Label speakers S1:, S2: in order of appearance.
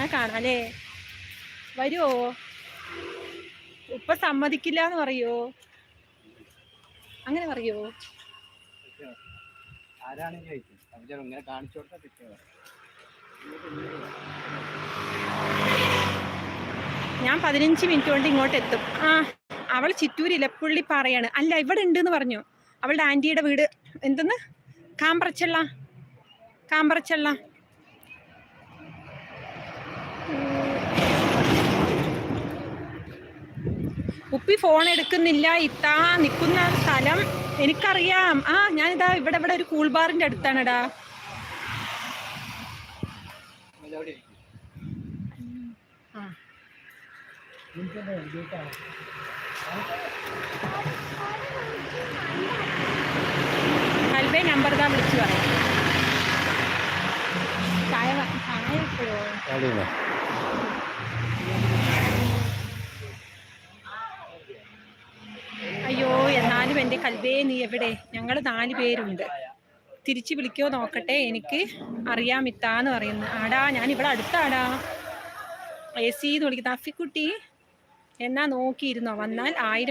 S1: പറഞ്ഞാൽ കാണാല്ലേ? വരുവോ? ഉപ്പ സമ്മതിക്കില്ല എന്ന് പറയോ? അങ്ങനെ പറയോ? ഞാൻ 15 മിനിറ്റ് കൊണ്ട് ഇങ്ങോട്ട് എത്തും. അവൾ ചിറ്റൂരില്ല, പുള്ളി പറയാണ്. അല്ല, ഇവിടെ ഉണ്ടെന്ന് പറഞ്ഞു. അവളുടെ ആന്റിയുടെ വീട് എന്തെന്ന്, കാമ്പ്രച്ചള്ള. ഉപ്പി ഫോൺ എടുക്കുന്നില്ല. ഇത്താ നിൽക്കുന്ന സ്ഥലം എനിക്കറിയാം. ഞാനിതാ ഇവിടെ ഒരു കൂൾ ബാറിന്റെ അടുത്താണെടാ. ഹൽവേ നമ്പർ താ വിളിച്ചു പറയാം. ചായ എപ്പോഴോ? അയ്യോ, എന്നാലും എൻ്റെ കൽവേ നീ എവിടെ? ഞങ്ങൾ 4 പേരുണ്ട്. തിരിച്ചു വിളിക്കോ നോക്കട്ടെ, എനിക്ക് അറിയാമിത്താന്ന് പറയുന്നു. ഞാൻ ഇവിടെ അടുത്താടാ. AC എന്ന് വിളിക്കുന്ന അഫിക്കുട്ടി എന്നാ നോക്കിയിരുന്നോ? വന്നാൽ 1000